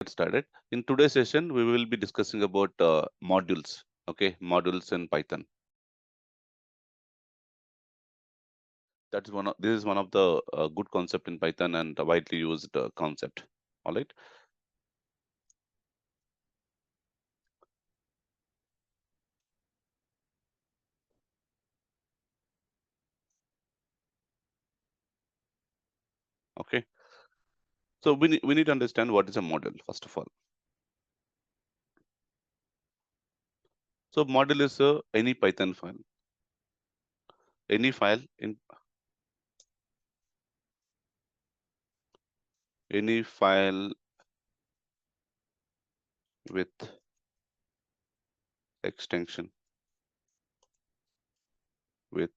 get started. In today's session, we will be discussing about modules. Okay, modules in Python. That's one of this is one of the good concept in Python and a widely used concept. All right. Okay. So we need to understand what is a module first of all. So module is any Python file, any file in any file with extension with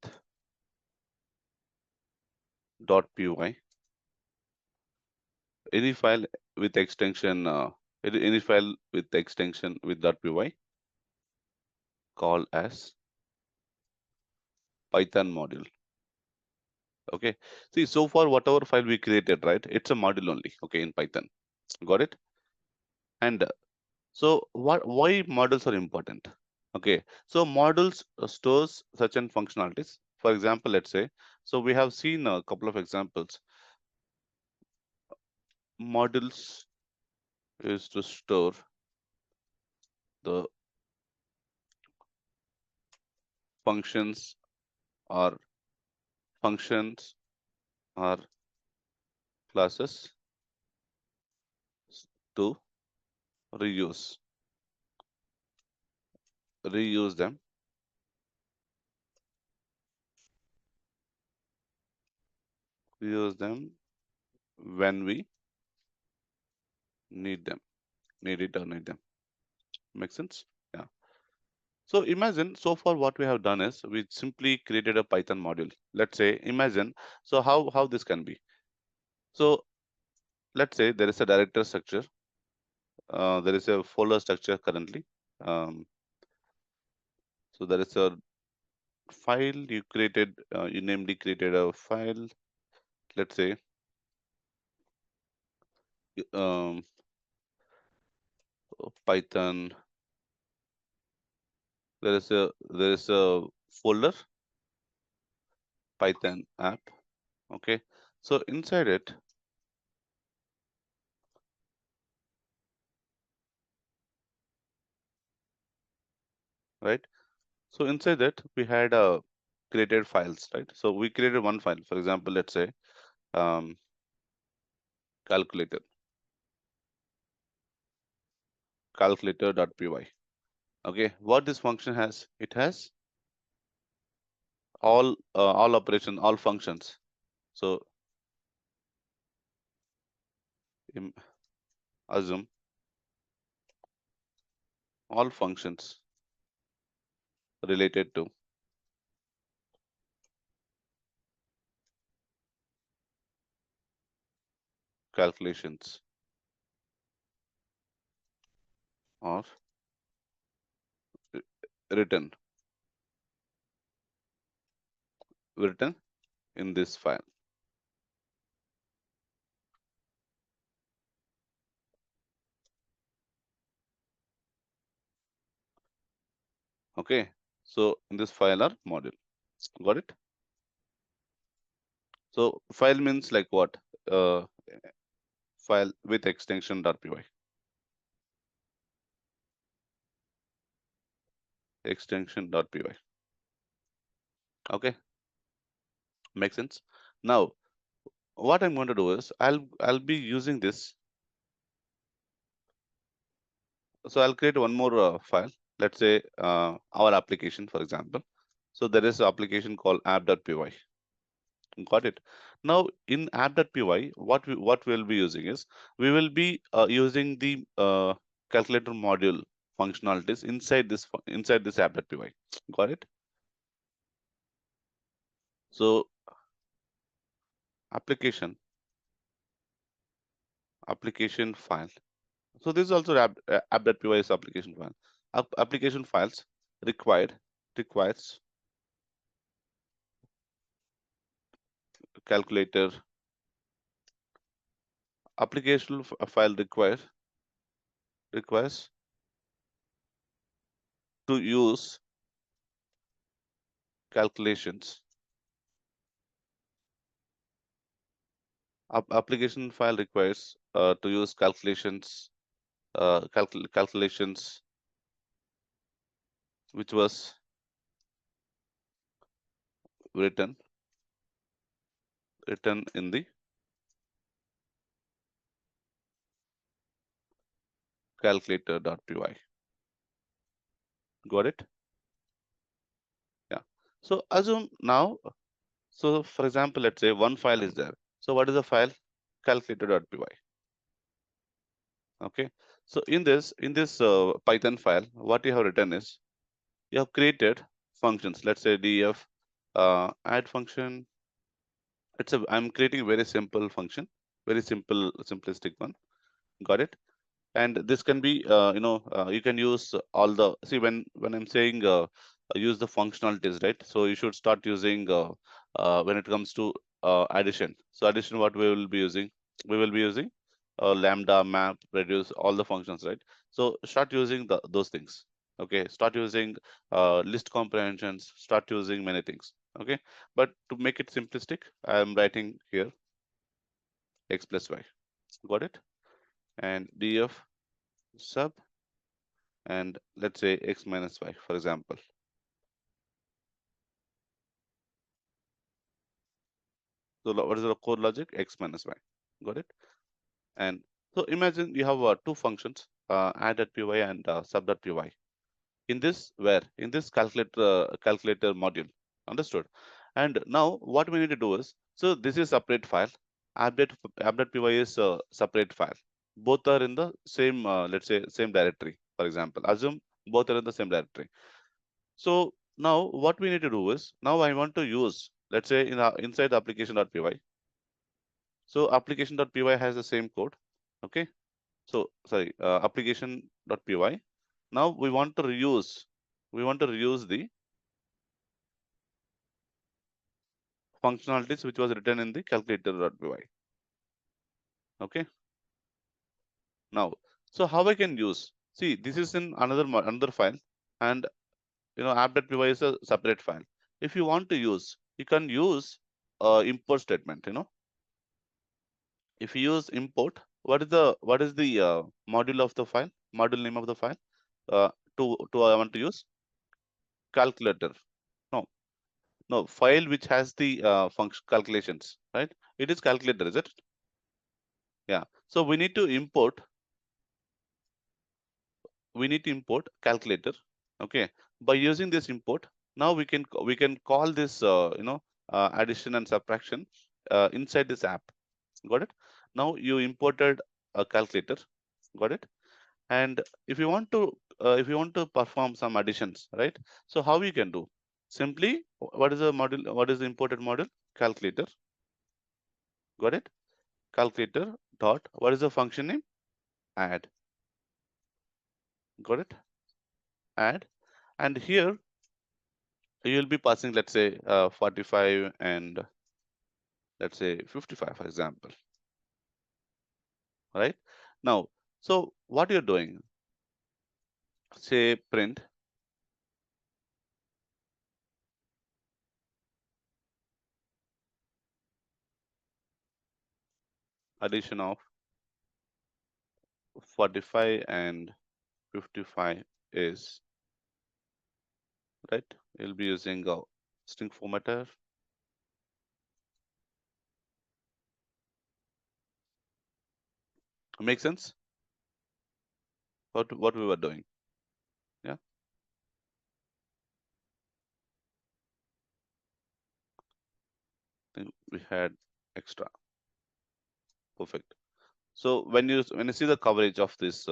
.py, any file with extension any file with extension with .py called as Python module. Okay. See, so far whatever file we created, right? It's a module only. Okay, in Python. Got it? And so why modules are important? Okay. So modules stores certain functionalities. For example, let's say, so we have seen a couple of examples. Modules is to store the functions or functions or classes to reuse reuse them reuse them when we need them, need it or need them. Make sense? Yeah. So imagine so far what we have done is we simply created a Python module. Let's say imagine, so how this can be. So let's say there is a directory structure. There is a folder structure currently. Um, so there is a file you created, you namely created a file. Let's say um, Python. There is a folder Python app. Okay. So inside it, right? So inside that we had created files, right? So we created one file. For example, let's say um, calculator calculator.py. Okay, what this function has? It has all operation, all functions. So assume all functions related to calculations are written written in this file. Okay, so in this file are module. Got it? So file means like what? Uh, File with extension .py. Extension.py. Okay, makes sense. Now, what I'm going to do is I'll be using this. So I'll create one more file. Let's say our application, for example. So there is an application called app.py. Got it. Now in app.py, what we'll be using is we will be using the calculator module functionalities inside this app.py. Got it. So application file. So this is also app.py is application file. Application files requires calculator. Application file requires requires to use calculations. Application file requires to use calculations, calculations which was written in the calculator.py. Got it? Yeah. So assume now, so for example, let's say one file is there. So what is the file? Calculator.py. Okay. So in this Python file, what you have written is you have created functions. Let's say def add function. I'm creating a very simple function, very simple simplistic one. Got it? And this can be you can use all the, see, when I'm saying use the functionalities, right? So you should start using when it comes to addition. So addition, what we will be using lambda, map, reduce, all the functions, right? So start using those things. Okay, start using list comprehensions, start using many things. Okay, but to make it simplistic, I'm writing here x plus y. Got it? And df sub, and let's say x minus y, for example. So what is the core logic? X minus y. Got it? And so imagine you have two functions, add.py and sub.py. In this calculator module. Understood? And now what we need to do is, so this is separate file. App.py is a separate file. Both are in the same, let's say, same directory. For example, assume both are in the same directory. So now what we need to do is, now I want to use, let's say, inside the application.py. So application.py has the same code. Okay. So sorry, application.py. Now we want to reuse the functionalities which was written in the calculator.py. Okay. Now, so how I can use? See, this is in another file, and app.py is a separate file. If you want to use, you can use import statement. If you use import, what is the module of the file? Module name of the file? Uh, to I want to use calculator. No, no, file which has the function calculations, right? It is calculator, is it? Yeah. So we need to import calculator. Okay. By using this import, now we can call this addition and subtraction inside this app. Got it? Now you imported a calculator. Got it? And if you want to perform some additions, right? So how we can do? Simply, what is the module? What is the imported module? Calculator. Got it? Calculator dot, what is the function name? Add. Got it? Add. And here you will be passing, let's say 45 and let's say 55, for example. Right? Now, so what you're doing? Say print addition of 45 and 55 is, right? You'll be using a string formatter. Make sense? What we were doing? Yeah. I think we had extra. Perfect. So when you see the coverage of this,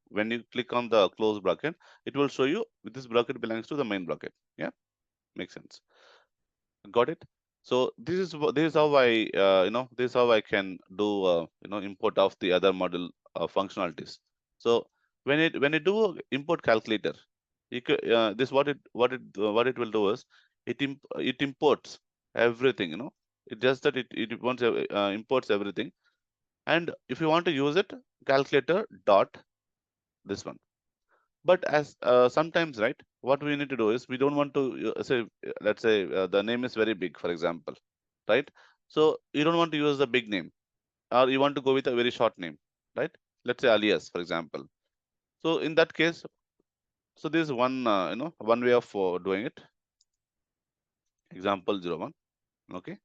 when you click on the close bracket, it will show you this bracket belongs to the main bracket. Yeah, makes sense. Got it? So this is how this is how I can do import of the other model functionalities. So when you do import calculator, this what it will do is it imports everything. It does that, imports everything. And if you want to use it, calculator dot this one. But as sometimes, right, what we need to do is we don't want to say, let's say the name is very big, for example, right? So you don't want to use the big name, or you want to go with a very short name, right? Let's say alias, for example. So in that case, so this is one one way of doing it. Example 01, okay,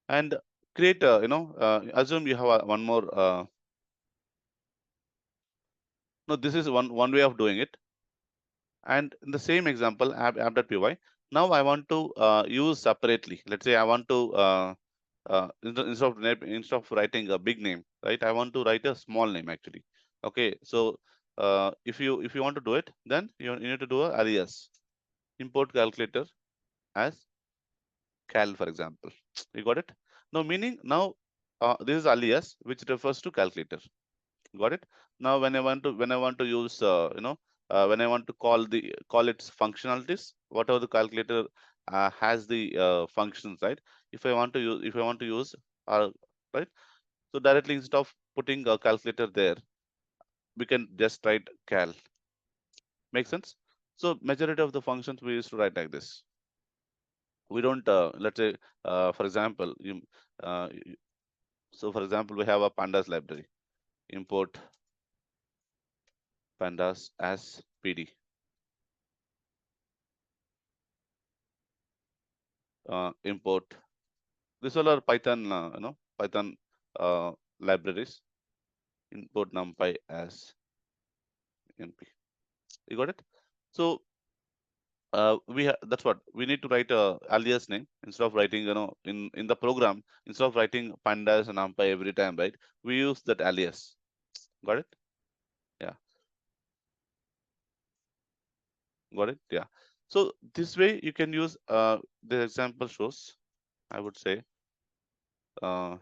and create assume you have one more. No, this is one way of doing it. And in the same example, app.py, now I want to use separately. Let's say I want to instead of writing a big name, right? I want to write a small name actually. Okay, so if you want to do it, then you need to do a alias. Import calculator as cal, for example. You got it? Now meaning now this is alias which refers to calculator. Got it? Now when I want to use when I want to call its functionalities, whatever the calculator has the functions, right? If I want to use uh, right, so directly instead of putting a calculator there, we can just write cal. Make sense? So majority of the functions we used to write like this. We don't let's say for example so for example we have a pandas library. Import pandas as pd. Import. These all are Python, Python libraries. Import NumPy as NP. You got it? So that's what we need to write a alias name instead of writing, in the program, instead of writing pandas and NumPy every time, right? We use that alias. Got it? Yeah. Got it? Yeah. So this way you can use the example shows, I would say, uh,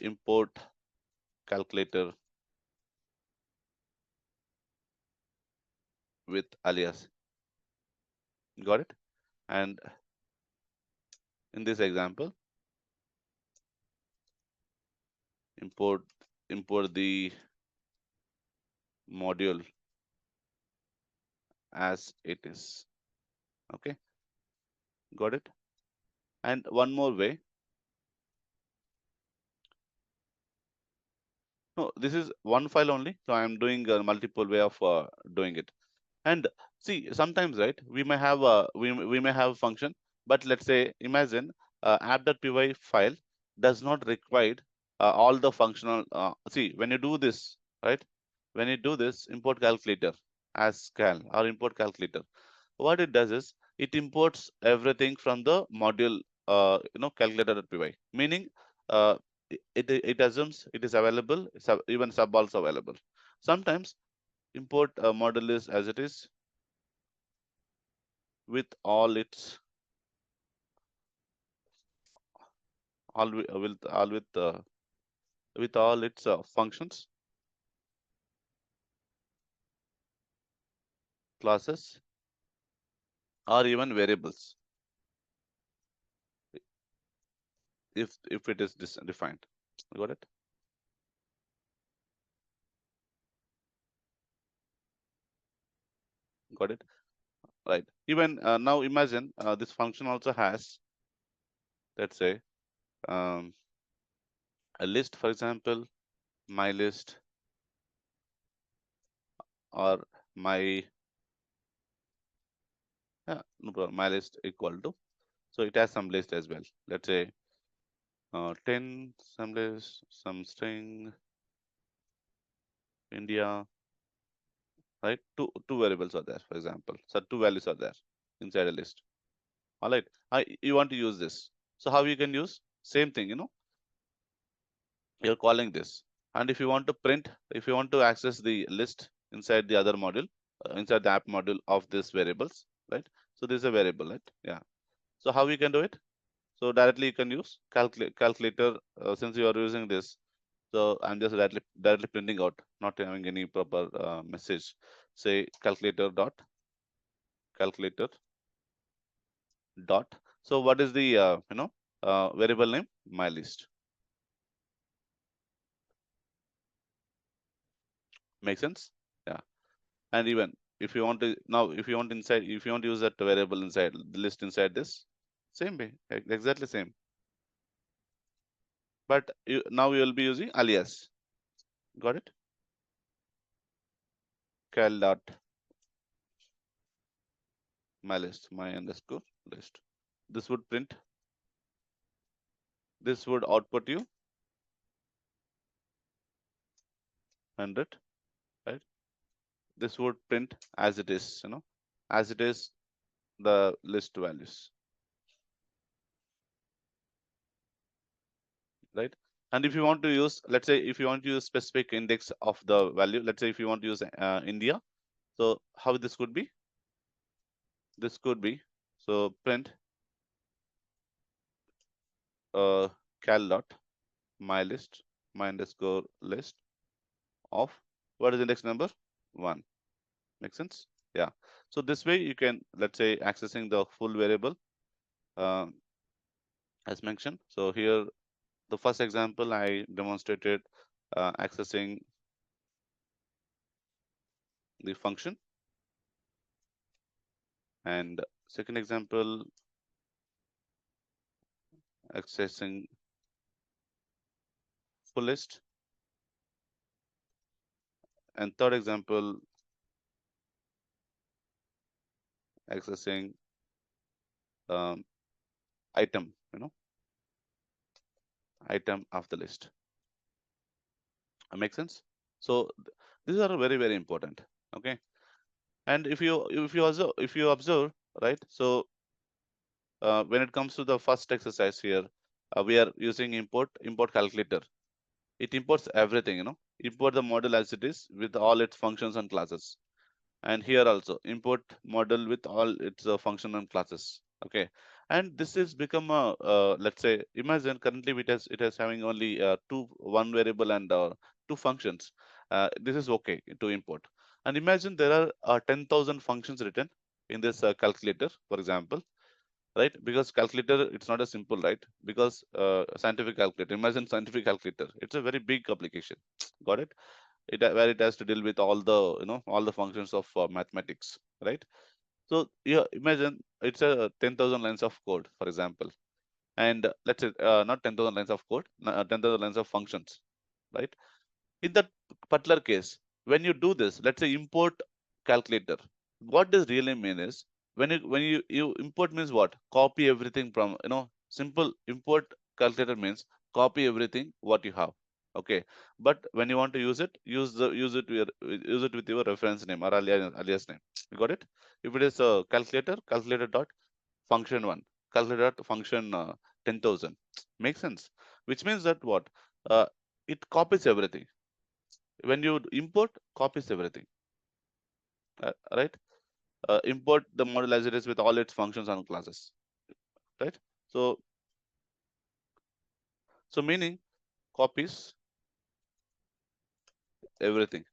import calculator with alias. Got it? And in this example, import import the module as it is. Okay, got it? And one more way. No, this is one file only, so I am doing a multiple way of doing it. And see, sometimes, right, we may have a function, but let's say imagine app.py file does not require all the functional. See, when you do this, right, when you do this, import calculator as cal or import calculator, what it does is it imports everything from the module calculator.py, meaning uh, it assumes it is available, even sub also available. Sometimes import model is as it is with all its with all its functions, classes, or even variables if it is defined. Got it? Got it? Right. Even now imagine this function also has, let's say, um, a list, for example, my list or my no problem, my list equal to. So it has some list as well. Let's say 10, some list, some string, India, right? Two variables are there, for example. So two values are there inside a list. All right. You want to use this. So how you can use? Same thing, you're calling this. And if you want to access the list inside the other module, inside the app module of this variables, right? So this is a variable, right? Yeah. So how you can do it? So directly you can use calculator since you are using this. So I'm just directly printing out, not having any proper message. Say calculator dot. So what is the variable name? My list. Make sense? Yeah. And even if you want to now, if you want inside, if you want to use that variable inside the list inside this, same way, exactly same. But now you will be using alias. Got it? Cal dot my list, my underscore list. This would print. This would output you 100, right? This would print as it is, as it is the list values, right? And if you want to use, let's say, if you want to use specific index of the value, let's say if you want to use India, so how this could be? This could be, so print cal dot my list, my underscore list of what is index number 1. Make sense? Yeah. So this way you can, let's say, accessing the full variable uh, as mentioned. So here, the first example I demonstrated accessing the function, and second example accessing full list, and third example accessing um, item, item of the list. Make sense? So these are very, very important. Okay. And if you observe, right? So when it comes to the first exercise here, we are using import calculator. It imports everything, import the model as it is with all its functions and classes. And here also import model with all its function and classes. Okay. And this is become a let's say, imagine currently it has having only one variable and two functions. This is okay to import. And imagine there are 10,000 functions written in this calculator, for example, right? Because calculator, it's not a simple, right? Because scientific calculator, imagine scientific calculator, it's a very big application. Got it? Where it has to deal with all the, all the functions of mathematics, right? So yeah, imagine it's a 10,000 lines of code, for example. And let's say not 10,000 lines of code, 10,000 lines of functions, right? In that particular case, when you do this, let's say import calculator, what does really mean is, when you import means what? Copy everything from, simple import calculator means copy everything what you have. Okay. But when you want to use it, use it with your reference name or alias name. You got it? If it is a calculator dot function one, calculator dot function 10,000. Makes sense? Which means that what? Uh, it copies everything. When you import, copies everything, right? Import the model as it is with all its functions and classes, right? So so meaning copies everything.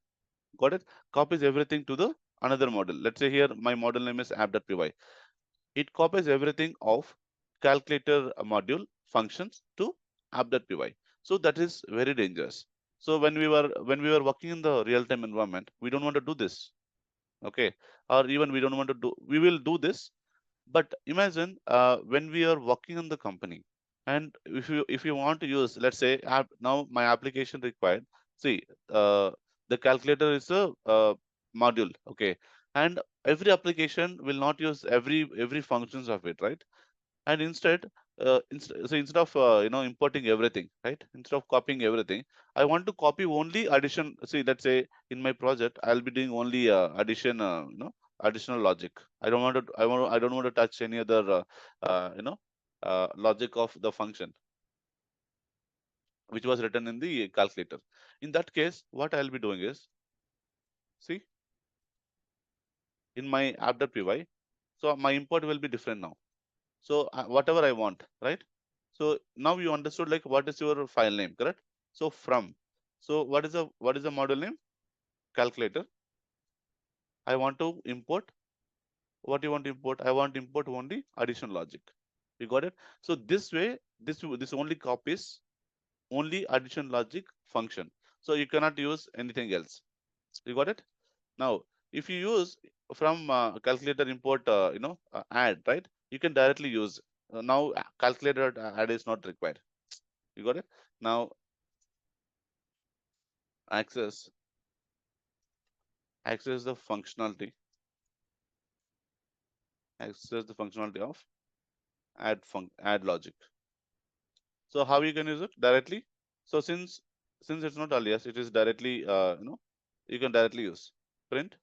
Got it? Copies everything to the another model. Let's say here my model name is app.py. It copies everything of calculator module functions to app.py. So that is very dangerous. So when we were working in the real time environment, we don't want to do this. Okay. Or even we don't want to do, we will do this. But imagine when we are working in the company, and if you want to use, let's say, now my application required, see, uh, the calculator is a module. Okay. And every application will not use every functions of it, right? And instead, so instead of importing everything, right, instead of copying everything, I want to copy only addition. See, let's say in my project I'll be doing only addition, additional logic. I don't want to touch any other logic of the function which was written in the calculator. In that case, what I'll be doing is, see, in my app.py, so my import will be different now. So whatever I want, right? So now you understood, like, what is your file name, correct? So from, so what is the model name? Calculator. I want to import, what you want to import? I want to import only addition logic. You got it? So this way, this only copies only addition logic function. So you cannot use anything else. You got it? Now, if you use from calculator import, add, right? You can directly use. Now, calculator add is not required. You got it? Now, access access the functionality, access the functionality of add logic. So how you can use it directly? So since it's not alias, it is directly you can directly use print.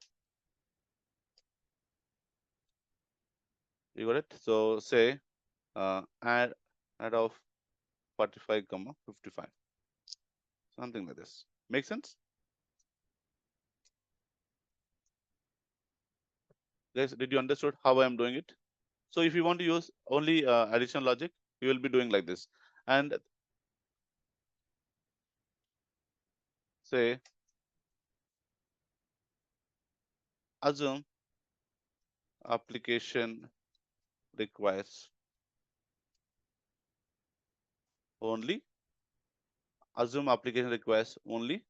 You got it? So say add of 45 comma 55, something like this. Make sense, guys? Did you understood how I am doing it? So if you want to use only additional logic, you will be doing like this, and say assume application requires only assume application requires only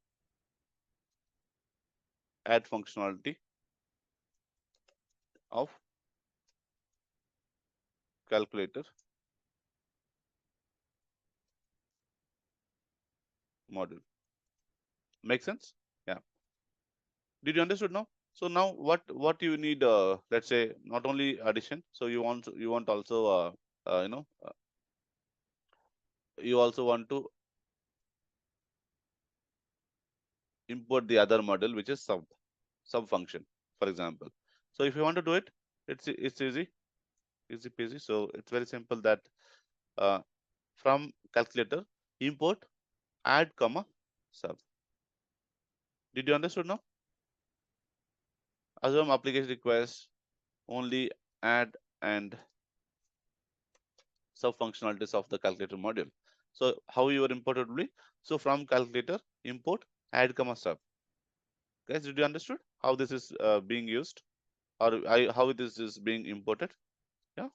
add functionality of calculator module. Make sense? Yeah. Did you understood now? So now what you need? Let's say not only addition. So you want also uh, you know uh, you also want to import the other model, which is sub function, for example. So if you want to do it, it's easy peasy. So it's very simple that uh, from calculator import add comma sub. Did you understood now? Assume application requires only add and sub functionalities of the calculator module. So how you are imported will be, so from calculator import add comma sub. Guys, did you understood how this is being used, or how this is being imported? Yeah.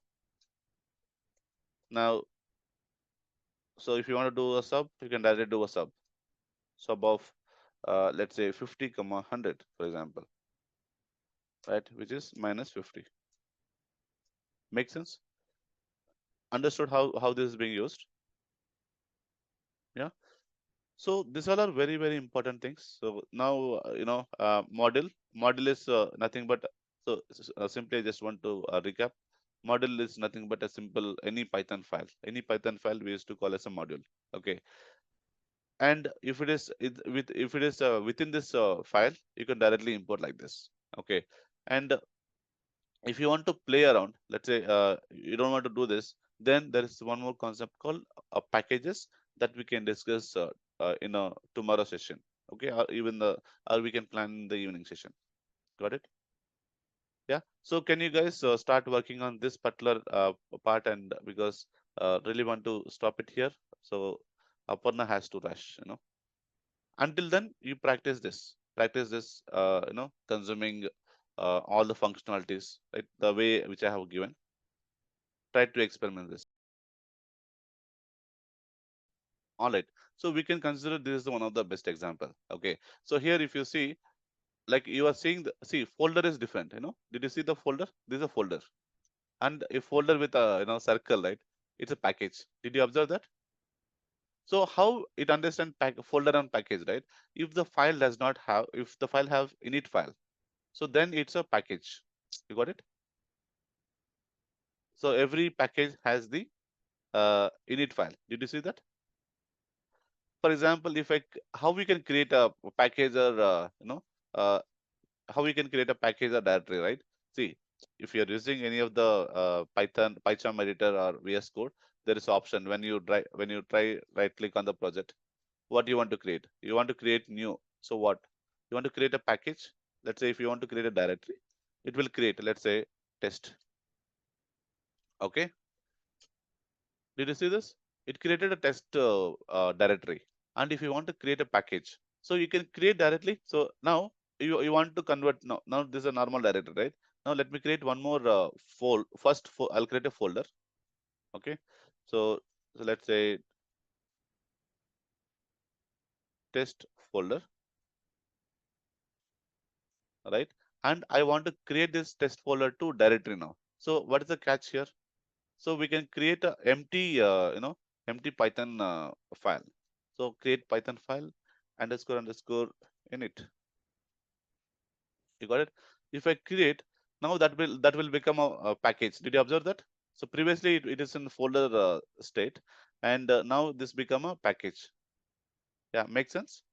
Now, so if you want to do a sub, you can directly do a sub of let's say 50 comma 100, for example, right, which is minus 50. Make sense? Understood how this is being used? Yeah. So these all are very, very important things. So now model is nothing but, simply I just want to recap. Model is nothing but a simple any Python file. Any Python file we used to call as a module. Okay, and if it is within this file, you can directly import like this. Okay, and if you want to play around, let's say you don't want to do this, then there is one more concept called packages that we can discuss in a tomorrow session. Okay, or even the or we can plan in the evening session. Got it? Yeah. So can you guys start working on this particular part, and because really want to stop it here. So Aparna has to rush. Until then, you practice this consuming all the functionalities, right, the way which I have given. Try to experiment this. All right, so we can consider this is one of the best example. Okay, so here if you see, like you are seeing see, folder is different. Did you see the folder? This is a folder, and a folder with a circle, right? It's a package. Did you observe that? So how it understand folder and package, right? If the file does not have, if the file have init file, so then it's a package. You got it? So every package has the init file. Did you see that? For example, how we can create a package, or uh, how we can create a package or directory, right? See, if you're using any of the PyCharm editor or VS Code, there is option when you try right click on the project. What you want to create? You want to create new. So what? You want to create a package. Let's say if you want to create a directory, it will create, let's say, test. Okay. Did you see this? It created a test directory. And if you want to create a package, so you can create directly. So now you want to convert. Now this is a normal directory, right? Now let me create one more I'll create a folder. Okay. So let's say test folder. right? And I want to create this test folder to directory now. So what is the catch here? So we can create a empty, empty Python file. So create Python file underscore underscore init. You got it? If I create now, that will become a package. Did you observe that? So previously it is in folder state, and now this become a package. Yeah, makes sense.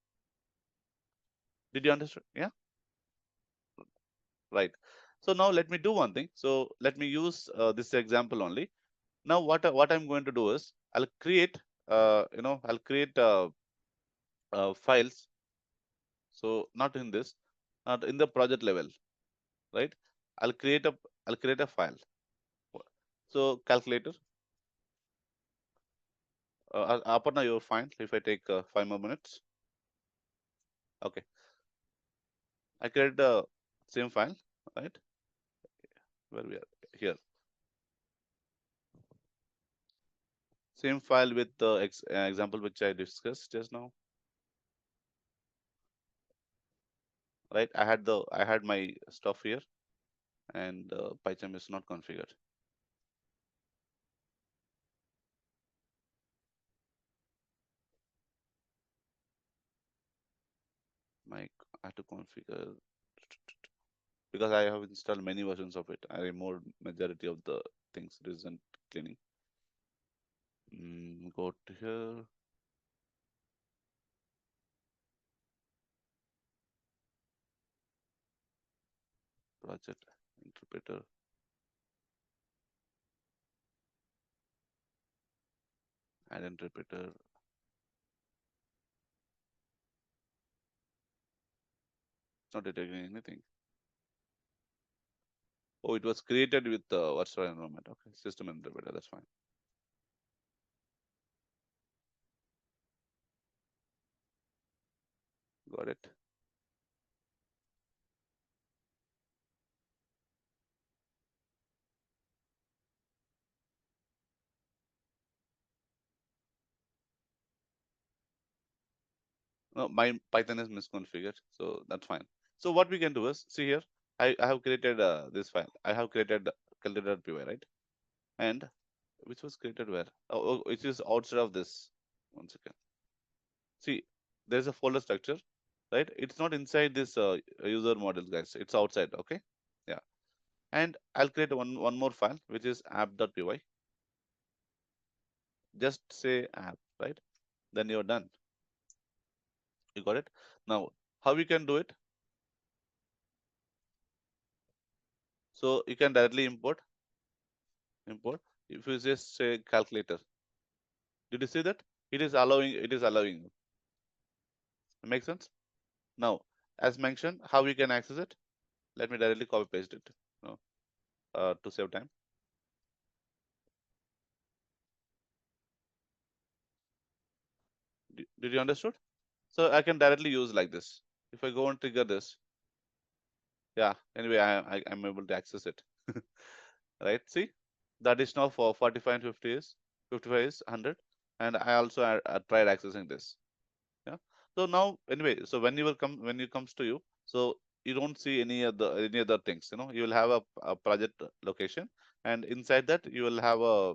Did you understand? Yeah, right. So now let me do one thing. So let me use this example only. Now what I'm going to do is I'll create I'll create files. So not in this, not in the project level, right? I'll create a I'll create a file. So calculator, Aparna, you're fine if I take 5 more minutes. Okay, I created the same file, right? Where we are here, same file with the example which I discussed just now, right? I had my stuff here, and Python is not configured. My I have to configure because I have installed many versions of it. I removed majority of the things recent cleaning. Go to here, project interpreter, add interpreter. It's not detecting anything. Oh, it was created with virtual environment. Okay, system interpreter. That's fine. Got it. No, my Python is misconfigured, so that's fine. So what we can do is, see here, I have created this file. I have created calculator.py, right? And which was created where? It is outside of this. One second. See, there's a folder structure, right? It's not inside this user model, guys. It's outside. Okay. Yeah. And I'll create one more file, which is app.py. Just say app, right? Then you're done. You got it. Now, how you can do it? So you can directly import. If you just say calculator, did you see that? It is allowing. It is allowing you. Make sense? Now, as mentioned, how we can access it? Let me directly copy paste it. No, to save time. Did you understood? So I can directly use like this. If I go and trigger this, yeah. Anyway, I'm able to access it. Right? See, the additional for 45 and 50 is 55 is 100, and I also tried accessing this. Yeah. So now, anyway, so when it comes to you, so you don't see any other things. You will have a project location, and inside that you will have a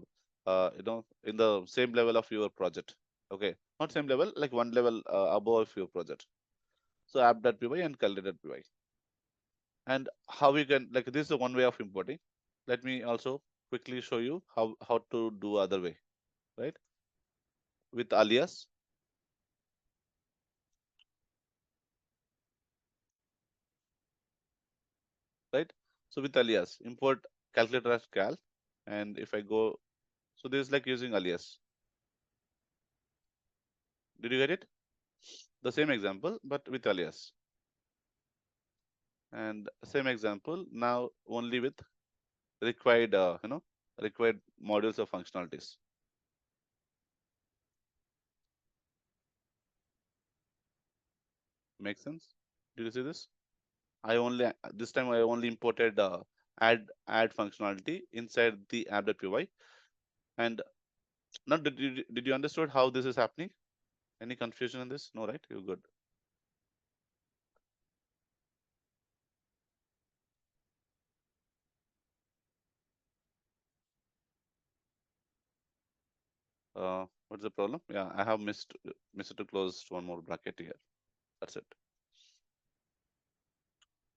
in the same level of your project. Okay, not same level, like one level above your project. So app.py and calendar.py. And how we can, like, this is one way of importing. Let me also quickly show you how to do other way, right? With alias, right? So with alias, import calculator as cal, and if I go, so this is like using alias. Did you get it? The same example, but with alias, and same example now only with required, required modules or functionalities. Make sense? Did you see this? I only this time I only imported add functionality inside the app.py. And now did you understood how this is happening? Any confusion in this? No, right? You're good. What's the problem? Yeah, I have missed to close one more bracket here. That's it.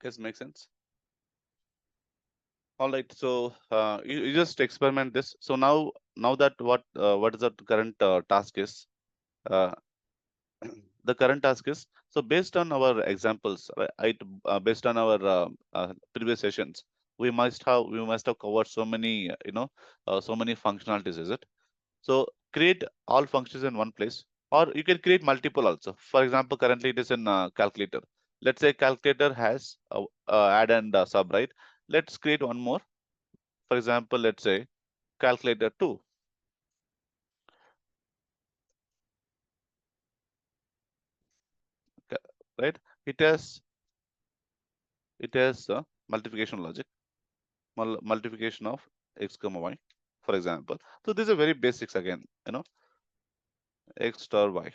Guess make sense. All right. So you just experiment this. So now that what is the current task is? Uh, the current task is, so based on our examples, based on our previous sessions, we must have covered so many so many functionalities, is it? So create all functions in one place, or you can create multiple also. For example, currently it is in calculator. Let's say calculator has add and sub, right? Let's create one more. For example, let's say calculator 2, right? It has multiplication logic, multiplication of x comma y, for example. So these are very basics again, x star y.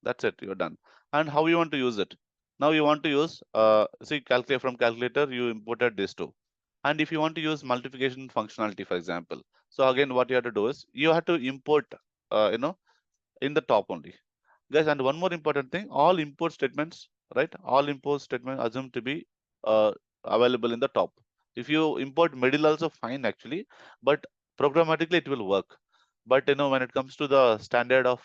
That's it, you're done. And how you want to use it? Now you want to use, see, calculate from calculator, you imported this two. And if you want to use multiplication functionality, for example, so again, what you have to do is you have to import, in the top only. Guys, and one more important thing, all import statements, right? All import statements assume to be uh, available in the top. If you import middle also fine actually, but programmatically it will work. But when it comes to the standard of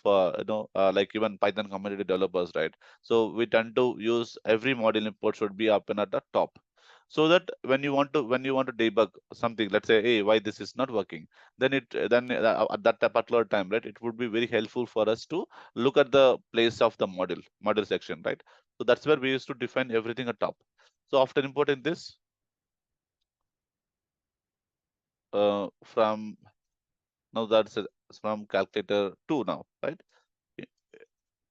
like even Python community developers, right? So we tend to use every module import should be up and at the top, so that when you want to debug something, let's say, hey, why this is not working, then at that particular time, right, it would be very helpful for us to look at the place of the model section, right? So that's where we used to define everything at top. So after importing this from now, from calculator 2 now, right? I-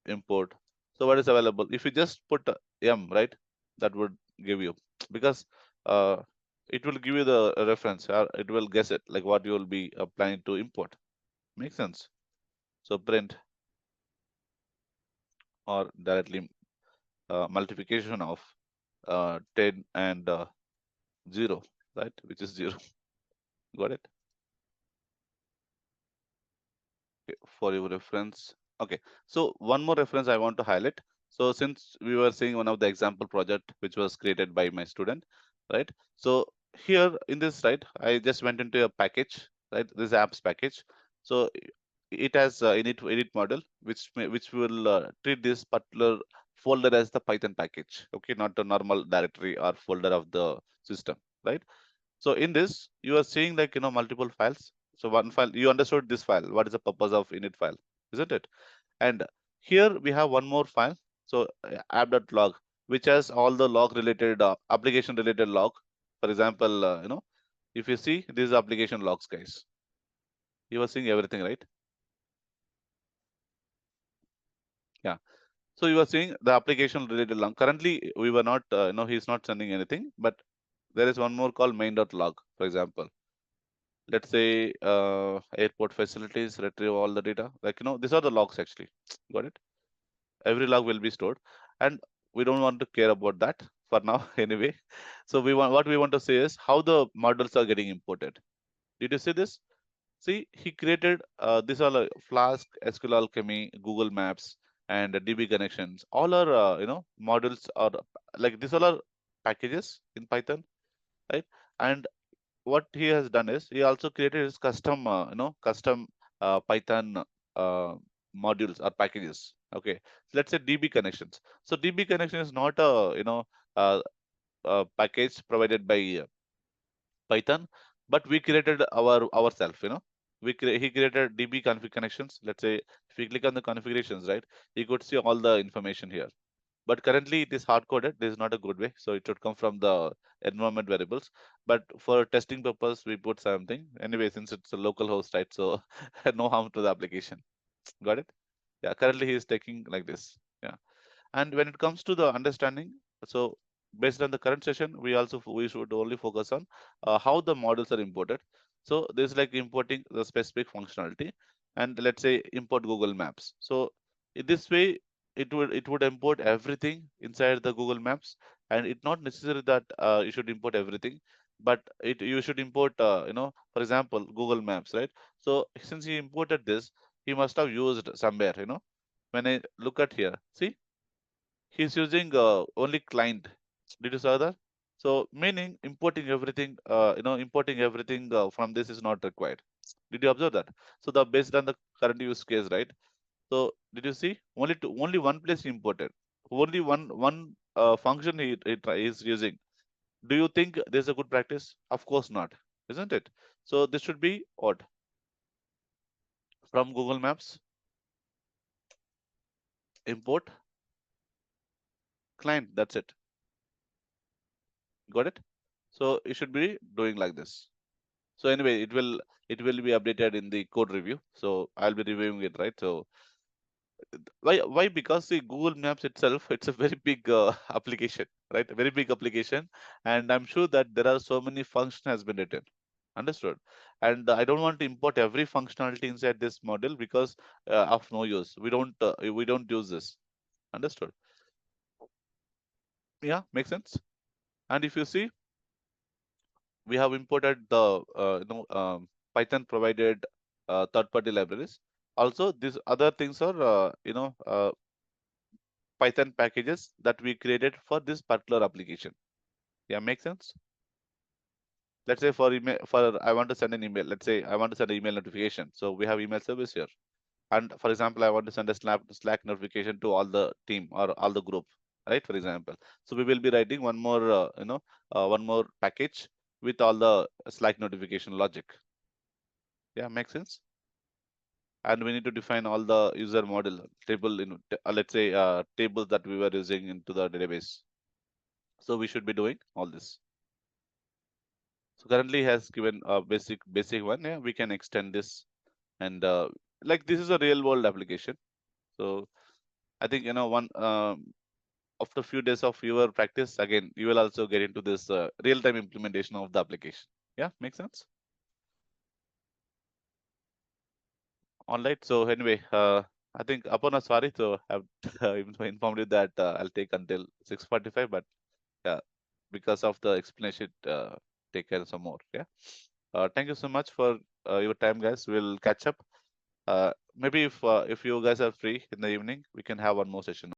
Import. So what is available? If you just put m, right, that would give you, because uh, it will give you the reference, or it will guess it like what you will be planning to import. Make sense? So print or directly multiplication of 10 and 0, right, which is 0. Got it? Okay, for your reference. Okay, so one more reference I want to highlight. So since we were seeing one of the example project which was created by my student, right? So here in this, right, I just went into a package, right? This apps package. So it has init model which will treat this particular folder as the Python package. Okay, not the normal directory or folder of the system, right? So in this, you are seeing like multiple files. So one file, you understood this file. What is the purpose of init file, isn't it? And here we have one more file. So app.log, which has all the log related application related log. For example, if you see these application logs, guys, you are seeing everything, right? Yeah. So you are seeing the application related log. Currently, we were not, he's not sending anything, but there is one more called main.log, for example. Let's say airport facilities, retrieve all the data, like these are the logs actually. Got it? Every log will be stored, and we don't want to care about that for now anyway. So what we want to say is how the models are getting imported. Did you see this? See, he created these are like Flask, SQL Alchemy, Google Maps, and DB connections. All are models are like these all are packages in Python, right? And what he has done is he also created his custom custom Python uh, modules or packages. Okay, so let's say DB connections. So DB connection is not a uh, package provided by Python, but we created ourselves. He created DB config connections. Let's say if we click on the configurations, right, you could see all the information here. But currently it is hard coded. This is not a good way, so it should come from the environment variables. But for testing purpose, we put something anyway, since it's a local host, right? So no harm to the application. Got it? Yeah, currently he is taking like this. Yeah. And when it comes to the understanding, so based on the current session, we should only focus on how the models are imported. So this is like importing the specific functionality, and let's say import Google Maps. So in this way, it would import everything inside the Google Maps, and it's not necessary that you should import everything. but it you should import for example Google Maps, right? So since he imported this, he must have used somewhere, when I look at here, see, he's using only client. Did you saw that? So meaning importing everything from this is not required. Did you observe that? So the based on the current use case, right? So did you see only one place he imported, only one function he is using. Do you think this is a good practice? Of course not, isn't it? So this should be what, from Google Maps, import client. That's it. Got it? So it should be doing like this. So anyway, it will be updated in the code review. So I'll be reviewing it, right? So why? Because the Google Maps itself, it's a very big application, right? A very big application, and I'm sure that there are so many functions has been written. Understood. And I don't want to import every functionality inside this model because of no use. We don't use this. Understood. Yeah, makes sense. And if you see, we have imported the Python provided third-party libraries. Also, these other things are Python packages that we created for this particular application. Yeah, makes sense. Let's say for email, for I want to send an email. Let's say I want to send an email notification. So we have email service here. And for example, I want to send a Slack notification to all the team or all the group, right? For example, so we will be writing one more package with all the Slack notification logic. Yeah, makes sense. And we need to define all the user model table let's say tables that we were using into the database. So we should be doing all this. So currently has given a basic one. Yeah, we can extend this, and like this is a real world application. So I think one after a few days of your practice, again you will also get into this real time implementation of the application. Yeah, makes sense. All right. So anyway, I think Aparna, sorry to have informed you that I'll take until 6:45, but yeah, because of the explanation, take care some more. Yeah. Thank you so much for your time, guys. We'll catch up. Maybe if you guys are free in the evening, we can have one more session.